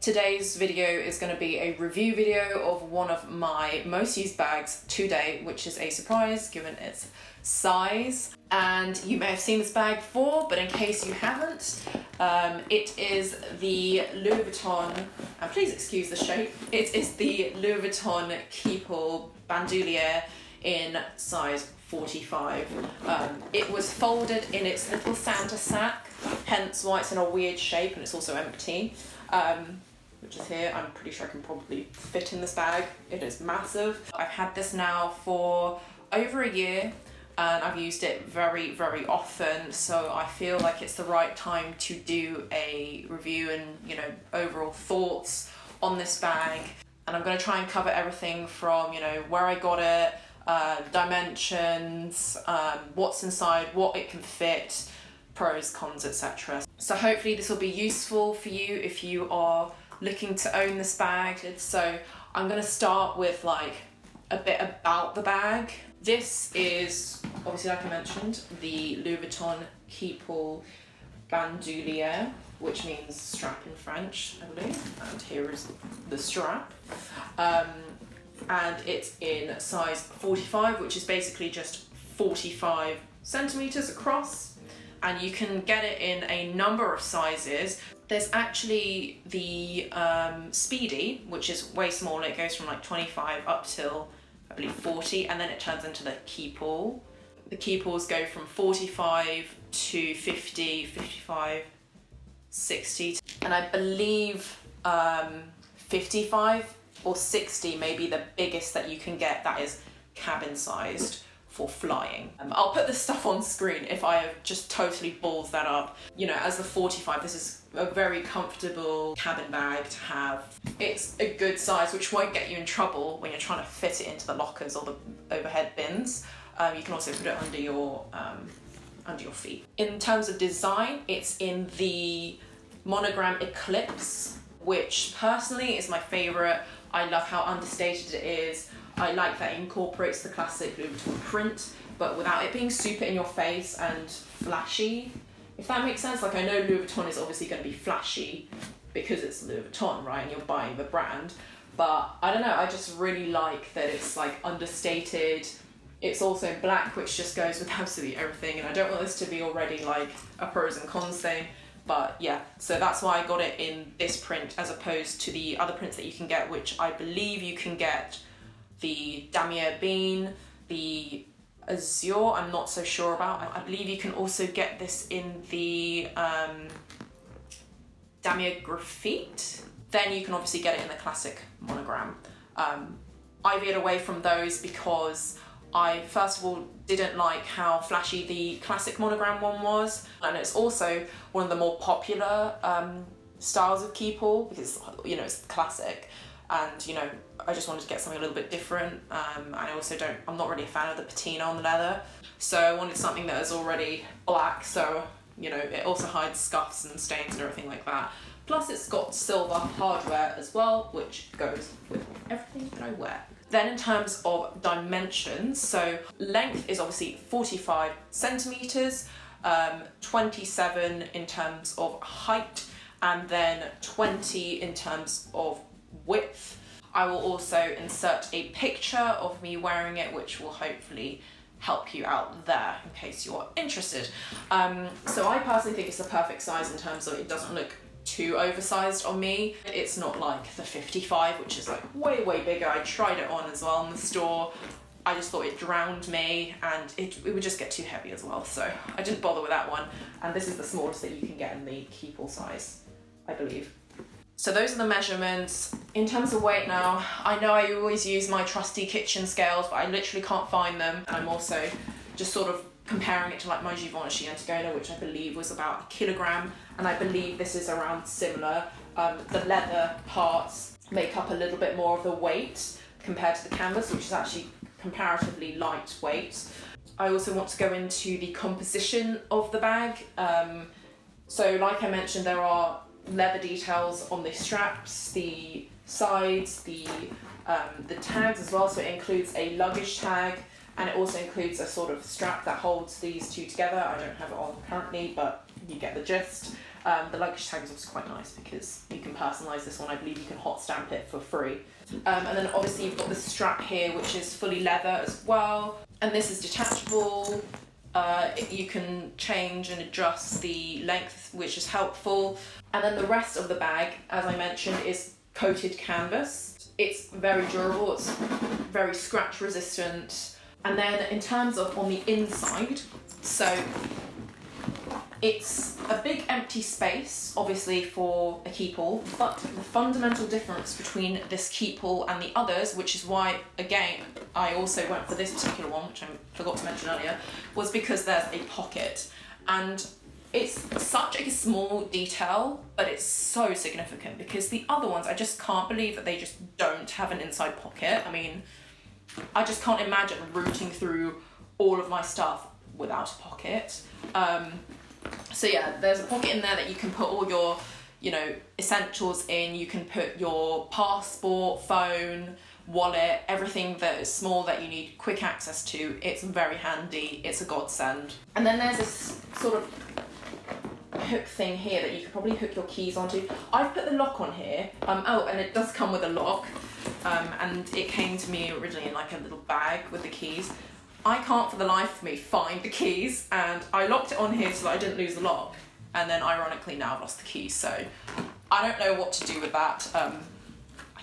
Today's video is going to be a review video of one of my most used bags to date, which is a surprise given its size. And you may have seen this bag before, but in case you haven't, it is the Louis Vuitton, and please excuse the shape, it is the Louis Vuitton Keepall Bandouliere in size 45. It was folded in its little Santa sack, hence why it's in a weird shape and it's also empty. Which is here. I'm pretty sure I can probably fit in this bag. It is massive. I've had this now for over a year and I've used it very, very often, so I feel like it's the right time to do a review and, you know, overall thoughts on this bag. And I'm going to try and cover everything from, you know, where I got it, dimensions, what's inside, what it can fit, pros, cons, etc. So hopefully this will be useful for you if you are looking to own this bag. So I'm going to start with like a bit about the bag. This is obviously, like I mentioned, the Louis Vuitton Keepall Bandouliere, which means strap in French, I believe. And here is the strap. And it's in size 45, which is basically just 45 centimeters across. And you can get it in a number of sizes. There's actually the Speedy, which is way smaller. It goes from like 25 up till, I believe, 40, and then it turns into the Keepall. The Keepalls go from 45 to 50, 55, 60, and I believe 55 or 60 may be the biggest that you can get that is cabin sized for flying. I'll put this stuff on screen if I have just totally balls that up. You know, as the 45, this is a very comfortable cabin bag to have. It's a good size, which won't get you in trouble when you're trying to fit it into the lockers or the overhead bins. You can also put it under your feet. In terms of design, it's in the Monogram Eclipse, which personally is my favorite. I love how understated it is. I like that it incorporates the classic Louis Vuitton print, but without it being super in your face and flashy, if that makes sense. Like, I know Louis Vuitton is obviously going to be flashy because it's Louis Vuitton, right, and you're buying the brand, but I don't know, I just really like that it's like understated. It's also in black, which just goes with absolutely everything, and I don't want this to be already like a pros and cons thing. But yeah, so that's why I got it in this print as opposed to the other prints that you can get, which I believe you can get the Damier Bean, the Azure, I'm not so sure about. I believe you can also get this in the Damier Graphite. Then you can obviously get it in the classic monogram. I veered away from those because I, first of all, didn't like how flashy the classic monogram one was. And it's also one of the more popular styles of Keepall because, you know, it's classic. And, you know, I just wanted to get something a little bit different. And I'm not really a fan of the patina on the leather. So I wanted something that is already black. So, you know, it also hides scuffs and stains and everything like that. Plus it's got silver hardware as well, which goes with everything that I wear. Then in terms of dimensions, so length is obviously 45 centimeters, 27 in terms of height, and then 20 in terms of width. I will also insert a picture of me wearing it, which will hopefully help you out there in case you're interested. So I personally think it's the perfect size in terms of it doesn't look too oversized on me. It's not like the 55, which is like way, way bigger. I tried it on as well in the store. I just thought it drowned me and it would just get too heavy as well. So I didn't bother with that one. And this is the smallest that you can get in the Keepall size, I believe. So those are the measurements. In terms of weight now, I know I always use my trusty kitchen scales, but I literally can't find them. And I'm also just sort of comparing it to like my Givenchy Antigona, which I believe was about a kilogram. And I believe this is around similar. The leather parts make up a little bit more of the weight compared to the canvas, which is actually comparatively lightweight. I also want to go into the composition of the bag. So like I mentioned, there are leather details on the straps, the sides, the tags as well. So it includes a luggage tag, and it also includes a sort of strap that holds these two together. I don't have it on currently, but you get the gist. The luggage tag is also quite nice because you can personalise this one. I believe you can hot stamp it for free. And then obviously you've got the strap here, which is fully leather as well. And this is detachable. You can change and adjust the length, which is helpful. And then the rest of the bag, as I mentioned, is coated canvas. It's very durable, it's very scratch resistant. And then in terms of on the inside, so it's a big empty space, obviously, for a Keepall, but the fundamental difference between this Keepall and the others, which is why, again, I also went for this particular one, which I forgot to mention earlier, was because there's a pocket. And it's such a small detail, but it's so significant because the other ones, I just can't believe that they just don't have an inside pocket. I mean, I just can't imagine rooting through all of my stuff without a pocket. So yeah, there's a pocket in there that you can put all your, you know, essentials in. You can put your passport, phone, wallet, everything that is small that you need quick access to. It's very handy, it's a godsend. And then there's this sort of hook thing here that you could probably hook your keys onto. I've put the lock on here. Oh, and it does come with a lock. And it came to me originally in like a little bag with the keys. I can't for the life of me find the keys, and I locked it on here so that I didn't lose the lock. And then ironically now I've lost the keys, so I don't know what to do with that. I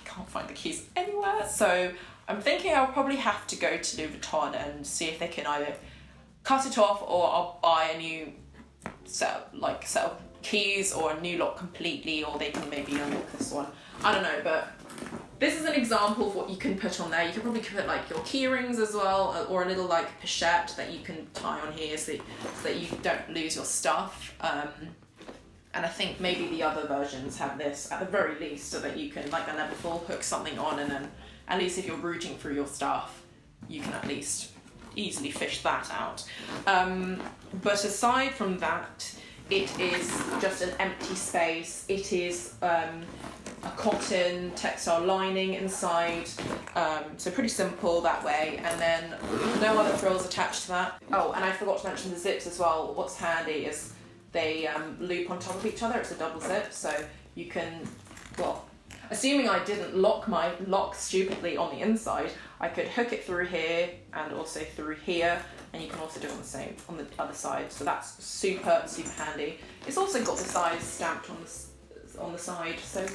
can't find the keys anywhere, so I'm thinking I'll probably have to go to Louis Vuitton and see if they can either cut it off or I'll buy a new set of keys or a new lock completely, or they can maybe unlock this one. I don't know, but this is an example of what you can put on there. You could probably put like your key rings as well, or a little like pochette that you can tie on here so that you don't lose your stuff. And I think maybe the other versions have this at the very least, so that you can, like a level 4, hook something on, and then at least if you're rooting through your stuff, you can at least easily fish that out. But aside from that, it is just an empty space. It is a cotton textile lining inside, so pretty simple that way, and then no other frills attached to that. Oh, and I forgot to mention the zips as well. What's handy is they loop on top of each other. It's a double zip, so you can, well, assuming I didn't lock my lock stupidly on the inside, I could hook it through here and also through here, and you can also do it on the other side, so that's super, super handy. It's also got the size stamped on the side, so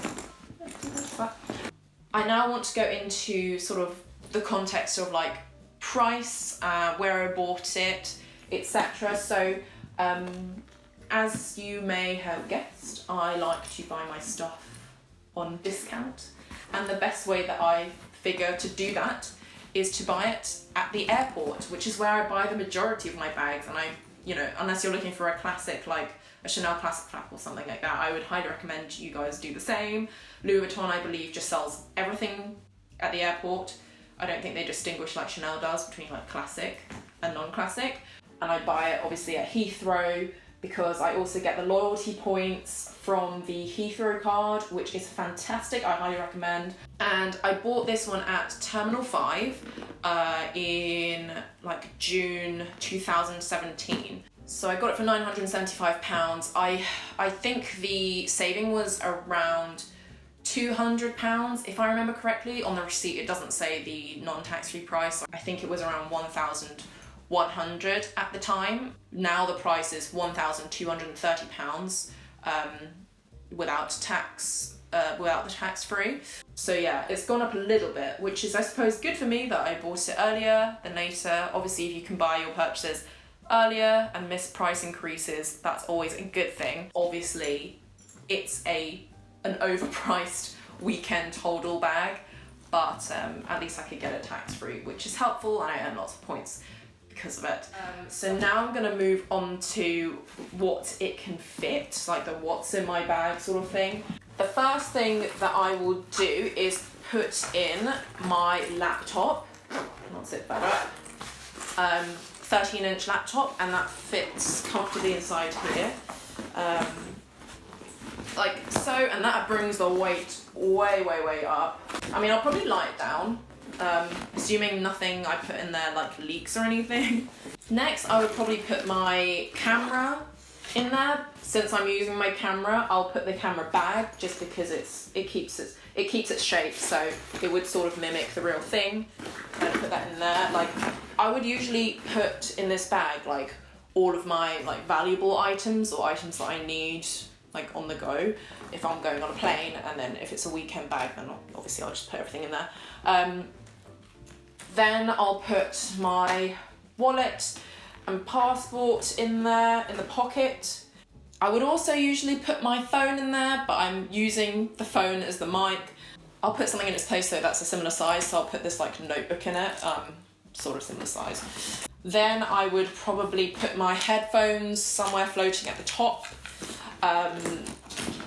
I now want to go into sort of the context of like price, where I bought it, etc. So as you may have guessed, I like to buy my stuff on discount, and the best way that I figure to do that is to buy it at the airport, which is where I buy the majority of my bags. And I, you know, unless you're looking for a classic like a Chanel classic flap or something like that, I would highly recommend you guys do the same. Louis Vuitton, I believe, just sells everything at the airport. I don't think they distinguish like Chanel does between like classic and non-classic. And I buy it obviously at Heathrow, because I also get the loyalty points from the Heathrow card, which is fantastic. I highly recommend. And I bought this one at Terminal 5 in like June 2017. So I got it for £975. I think the saving was around £200, if I remember correctly. On the receipt it doesn't say the non-tax-free price. I think it was around £1,100 at the time. Now the price is £1,230 without tax, without the tax-free. So yeah, it's gone up a little bit, which is, I suppose, good for me that I bought it earlier than later. Obviously, if you can buy your purchases earlier and miss price increases, that's always a good thing. Obviously, it's an overpriced weekend hold-all bag, but at least I could get it tax-free, which is helpful, and I earn lots of points because of it. So now I'm going to move on to what it can fit, like the what's in my bag sort of thing. The first thing that I will do is put in my laptop. Not zip better. 13-inch laptop, and that fits comfortably inside here. Like so, and that brings the weight way, way, way up. I mean, I'll probably lie it down, assuming nothing I put in there like leaks or anything. Next, I would probably put my camera In there, since I'm using my camera, I'll put the camera bag just because it keeps its shape, so it would sort of mimic the real thing. And put that in there. Like, I would usually put in this bag like all of my like valuable items or items that I need like on the go if I'm going on a plane, and then if it's a weekend bag, then obviously I'll just put everything in there. Then I'll put my wallet and passport in there in the pocket. I would also usually put my phone in there, but I'm using the phone as the mic. I'll put something in its place so that's a similar size, so I'll put this like notebook in it, sort of similar size. Then I would probably put my headphones somewhere floating at the top.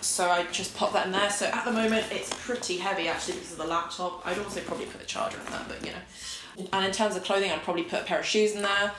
So I just pop that in there. So at the moment it's pretty heavy actually because of the laptop. I'd also probably put a charger in there, but you know. And in terms of clothing, I'd probably put a pair of shoes in there.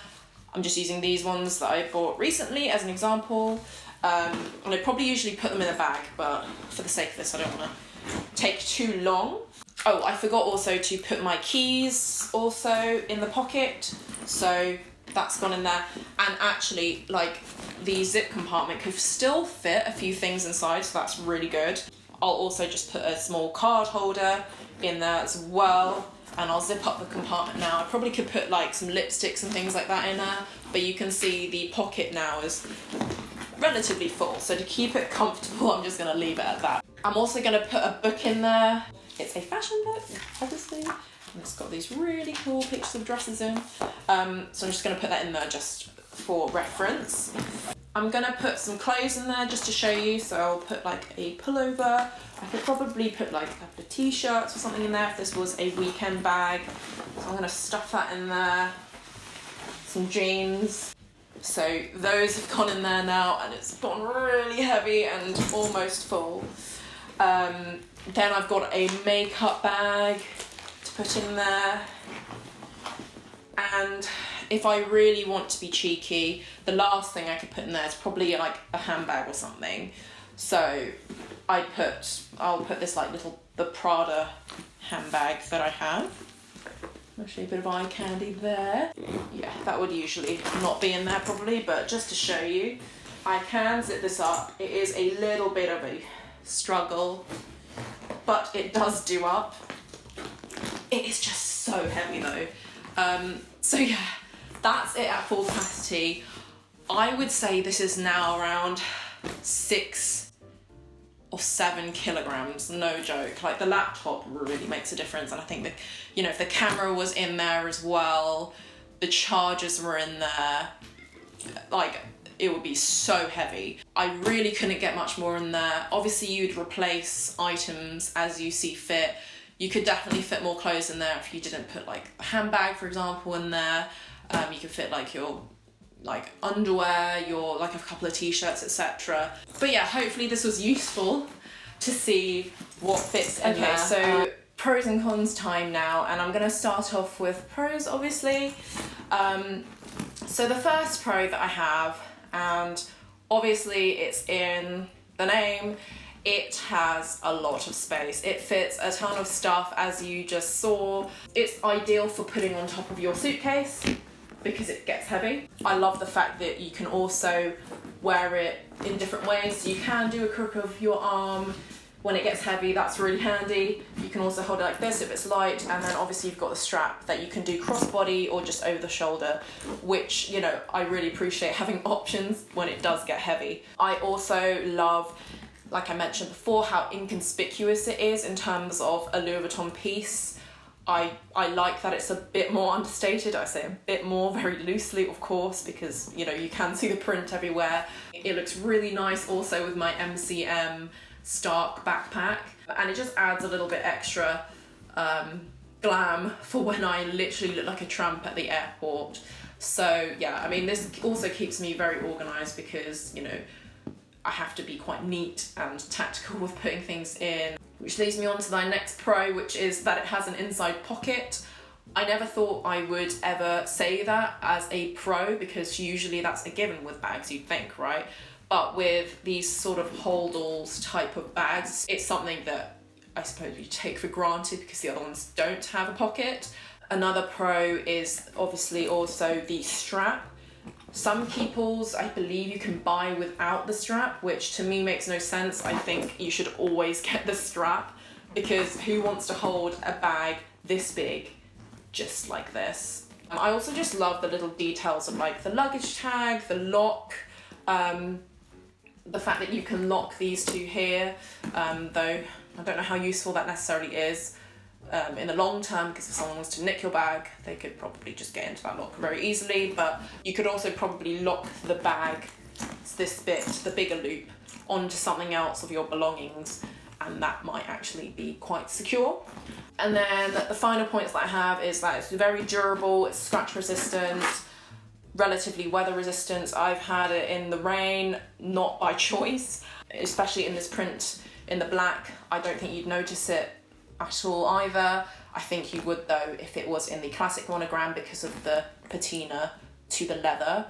I'm just using these ones that I bought recently as an example. And I'd probably usually put them in a bag, but for the sake of this, I don't want to take too long. Oh, I forgot also to put my keys also in the pocket. So that's gone in there. And actually, like, the zip compartment could still fit a few things inside, so that's really good. I'll also just put a small card holder in there as well. And I'll zip up the compartment now. I probably could put like some lipsticks and things like that in there, but you can see the pocket now is relatively full. So to keep it comfortable, I'm just gonna leave it at that. I'm also gonna put a book in there. It's a fashion book, obviously. And it's got these really cool pictures of dresses in. So I'm just gonna put that in there just for reference. I'm gonna put some clothes in there just to show you. So I'll put like a pullover. I could probably put like a couple of t-shirts or something in there if this was a weekend bag. So I'm gonna stuff that in there. Some jeans. So those have gone in there now and it's gotten really heavy and almost full. Then I've got a makeup bag to put in there. And if I really want to be cheeky, the last thing I could put in there is probably like a handbag or something. So I'll put this like the Prada handbag that I have. I'll show you a bit of eye candy there. Yeah, that would usually not be in there probably, but just to show you, I can zip this up. It is a little bit of a struggle, but it does do up. It is just so heavy though. So yeah, that's it at full capacity. I would say this is now around 6 or 7 kilograms, no joke. Like the laptop really makes a difference, and I think that, you know, if the camera was in there as well, the chargers were in there, like it would be so heavy. I really couldn't get much more in there. Obviously you'd replace items as you see fit. You could definitely fit more clothes in there if you didn't put like a handbag, for example, in there. You could fit like your like underwear, your like a couple of t-shirts, etc. But yeah, hopefully this was useful to see what fits in there. So pros and cons time now, and I'm gonna start off with pros, obviously. So the first pro that I have, and obviously it's in the name, it has a lot of space. It fits a ton of stuff, as you just saw. It's ideal for putting on top of your suitcase because it gets heavy. I love the fact that you can also wear it in different ways. So you can do a crook of your arm when it gets heavy, that's really handy. You can also hold it like this if it's light, and then obviously you've got the strap that you can do crossbody or just over the shoulder, which, you know, I really appreciate having options when it does get heavy. I also love, like I mentioned before, how inconspicuous it is in terms of a Louis Vuitton piece. I like that it's a bit more understated. I say a bit more very loosely, of course, because, you know, you can see the print everywhere. It looks really nice also with my MCM Stark backpack, and it just adds a little bit extra glam for when I literally look like a tramp at the airport. So yeah, I mean, this also keeps me very organised because, you know, I have to be quite neat and tactical with putting things in. Which leads me on to my next pro, which is that it has an inside pocket. I never thought I would ever say that as a pro, because usually that's a given with bags, you'd think, right? But with these sort of hold-alls type of bags, it's something that I suppose you take for granted because the other ones don't have a pocket. Another pro is obviously also the strap. Some Keepalls, I believe you can buy without the strap, which to me makes no sense. I think you should always get the strap, because who wants to hold a bag this big just like this? I also just love the little details of like the luggage tag, the lock, the fact that you can lock these two here, though I don't know how useful that necessarily is in the long term, because if someone was to nick your bag, they could probably just get into that lock very easily. But you could also probably lock the bag, this bit, the bigger loop, onto something else of your belongings, and that might actually be quite secure. And then the final points that I have is that it's very durable, it's scratch resistant, relatively weather resistant. I've had it in the rain, not by choice, especially in this print in the black. I don't think you'd notice it at all either. I think you would though if it was in the classic monogram, because of the patina to the leather.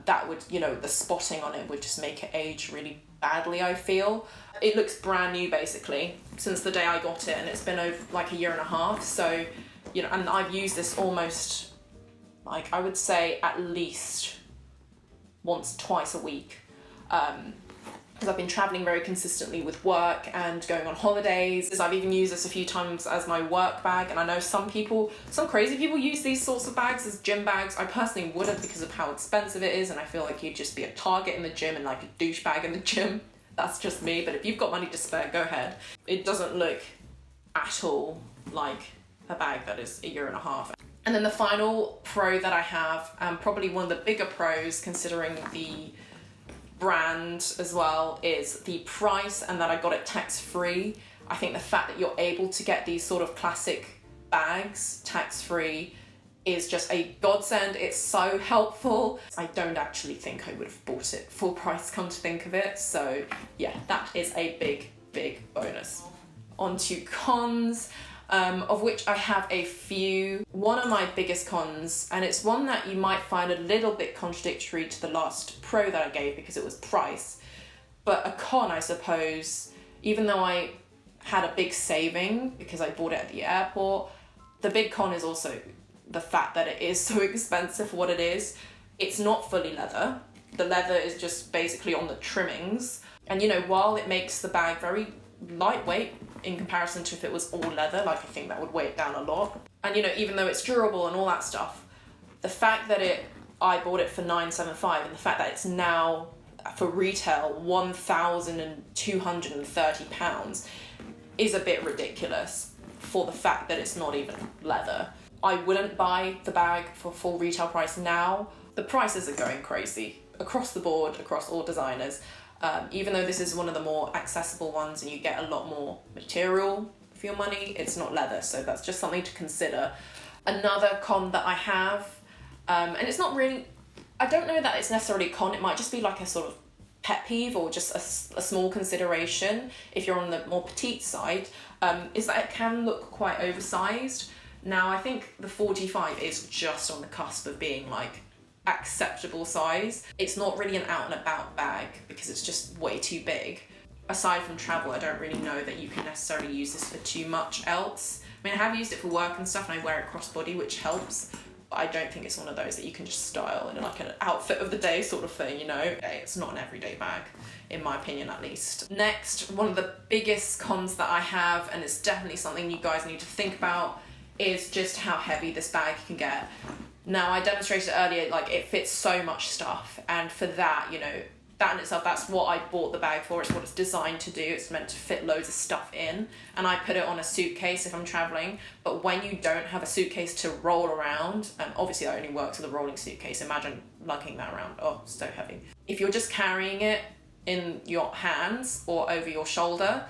That would, you know, the spotting on it would just make it age really badly, I feel. It looks brand new basically since the day I got it, and it's been over like a year and a half. So, you know, and I've used this almost, like, I would say at least once, twice a week. Because I've been traveling very consistently with work and going on holidays. I've even used this a few times as my work bag, and I know some crazy people use these sorts of bags as gym bags. I personally wouldn't, because of how expensive it is, and I feel like you'd just be a target in the gym and like a douchebag in the gym. That's just me, but if you've got money to spare, go ahead. It doesn't look at all like a bag that is a year and a half. And then the final pro that I have, and probably one of the bigger pros considering the brand as well, is the price, and that I got it tax-free. I think the fact that you're able to get these sort of classic bags tax-free is just a godsend. It's so helpful. I don't actually think I would have bought it full price, come to think of it. So yeah, that is a big bonus. On to cons, of which I have a few. One of my biggest cons, and it's one that you might find a little bit contradictory to the last pro that I gave because it was price, but a con, I suppose, even though I had a big saving because I bought it at the airport, the big con is also the fact that it is so expensive for what it is. It's not fully leather. The leather is just basically on the trimmings. And you know, while it makes the bag very lightweight in comparison to if it was all leather, like I think that would weigh it down a lot. And you know, even though it's durable and all that stuff, the fact that I bought it for £975, and the fact that it's now for retail £1,230 is a bit ridiculous for the fact that it's not even leather. I wouldn't buy the bag for full retail price now. The prices are going crazy across the board, across all designers. Even though this is one of the more accessible ones and you get a lot more material for your money, it's not leather, so that's just something to consider. Another con that I have, and it's not really, I don't know that it's necessarily a con, it might just be like a sort of pet peeve or just a small consideration if you're on the more petite side, is that it can look quite oversized. Now, I think the 45 is just on the cusp of being like acceptable size. It's not really an out and about bag because it's just way too big. Aside from travel, I don't really know that you can necessarily use this for too much else. I mean, I have used it for work and stuff, and I wear it crossbody, which helps, but I don't think it's one of those that you can just style in like an outfit of the day sort of thing, you know? It's not an everyday bag, in my opinion at least. Next, one of the biggest cons that I have, and it's definitely something you guys need to think about, is just how heavy this bag can get. Now, I demonstrated earlier, like, it fits so much stuff, and for that, you know, that in itself, that's what I bought the bag for. It's what it's designed to do. It's meant to fit loads of stuff in, and I put it on a suitcase if I'm traveling. But when you don't have a suitcase to roll around, and obviously that only works with a rolling suitcase, imagine lugging that around. Oh, so heavy. If you're just carrying it in your hands or over your shoulder,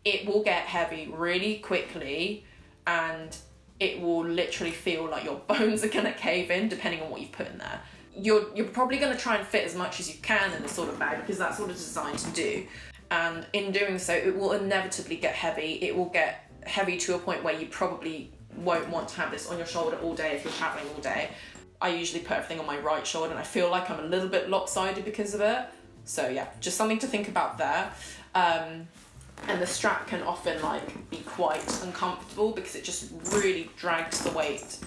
it will get heavy really quickly, and it will literally feel like your bones are gonna cave in depending on what you put in there. You're probably gonna try and fit as much as you can in this sort of bag because that's what it's designed to do. And in doing so, it will inevitably get heavy. It will get heavy to a point where you probably won't want to have this on your shoulder all day if you're traveling all day. I usually put everything on my right shoulder, and I feel like I'm a little bit lopsided because of it. So yeah, just something to think about there. And the strap can often like be quite uncomfortable because it just really drags the weight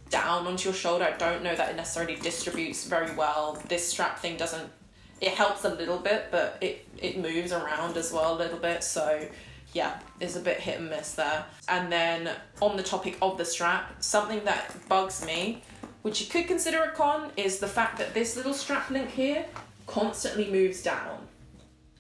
down onto your shoulder. I don't know that it necessarily distributes very well. This strap thing doesn't, it helps a little bit, but it moves around as well a little bit. So yeah, it's a bit hit and miss there. And then on the topic of the strap, something that bugs me, which you could consider a con, is the fact that this little strap link here constantly moves down.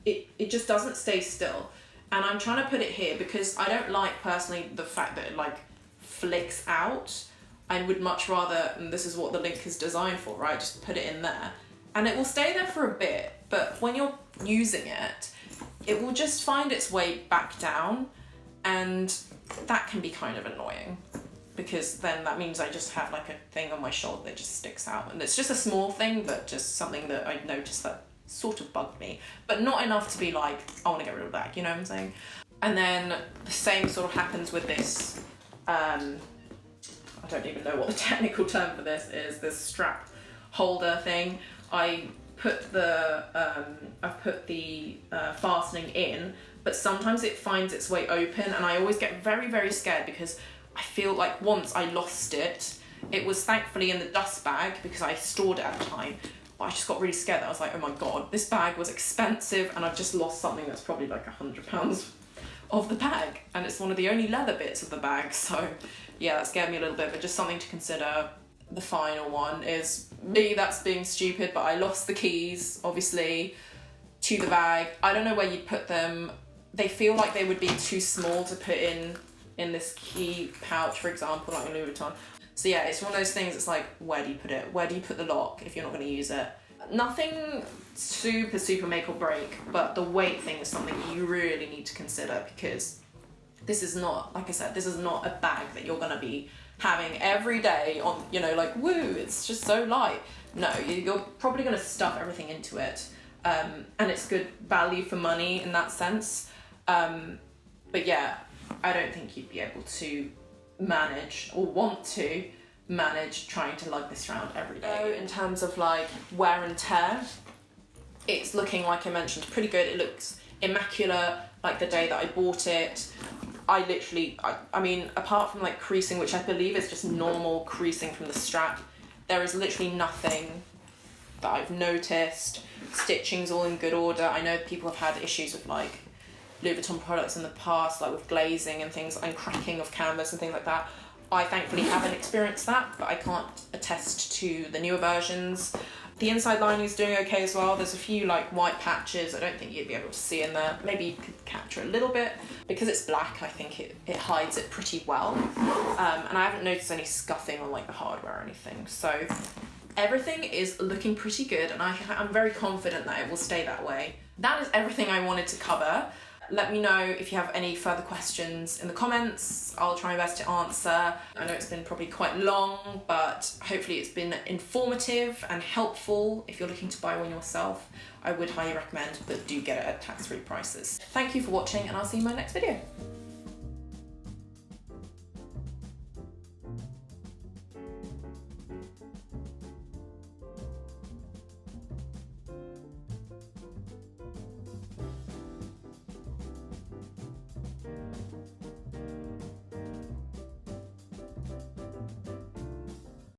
It just doesn't stay still. And I'm trying to put it here because I don't like personally the fact that it like flicks out. I would much rather, and this is what the link is designed for, right? Just put it in there. And it will stay there for a bit, but when you're using it, it will just find its way back down, and that can be kind of annoying because then that means I just have like a thing on my shoulder that just sticks out. And it's just a small thing, but just something that I noticed that sort of bugged me, but not enough to be like, I want to get rid of that, you know what I'm saying? And then the same sort of happens with this, I don't even know what the technical term for this is, this strap holder thing. I put the fastening in, but sometimes it finds its way open, and I always get very, very scared because I feel like once I lost it. It was thankfully in the dust bag because I stored it at the time, but I just got really scared. I was like, oh my God, this bag was expensive and I've just lost something that's probably like £100 of the bag, and it's one of the only leather bits of the bag. So yeah, that scared me a little bit, but just something to consider. The final one is me, that's being stupid, but I lost the keys, obviously, to the bag. I don't know where you'd put them. They feel like they would be too small to put in this key pouch, for example, like in Louis Vuitton. So yeah, it's one of those things, it's like, where do you put it? Where do you put the lock if you're not going to use it? Nothing super make or break, but the weight thing is something you really need to consider because this is not, like I said, this is not a bag that you're going to be having every day on, you know, like, woo, it's just so light. No, you're probably going to stuff everything into it. And it's good value for money in that sense. But yeah, I don't think you'd be able to manage or want to manage trying to lug this around every day. So in terms of like wear and tear, it's looking, like I mentioned, pretty good. It looks immaculate like the day that I bought it. I mean, apart from like creasing, which I believe is just normal creasing from the strap, there is literally nothing that I've noticed. Stitching's all in good order. I know people have had issues with like Louis Vuitton products in the past, like with glazing and things, and cracking of canvas and things like that. I thankfully haven't experienced that, but I can't attest to the newer versions. The inside lining is doing okay as well. There's a few like white patches I don't think you'd be able to see in there. Maybe you could capture a little bit. Because it's black, I think it hides it pretty well. And I haven't noticed any scuffing on like the hardware or anything. So everything is looking pretty good, and I'm very confident that it will stay that way. That is everything I wanted to cover. Let me know if you have any further questions in the comments. I'll try my best to answer. I know it's been probably quite long, but hopefully it's been informative and helpful. If you're looking to buy one yourself, I would highly recommend, but do get it at tax-free prices. Thank you for watching, and I'll see you in my next video.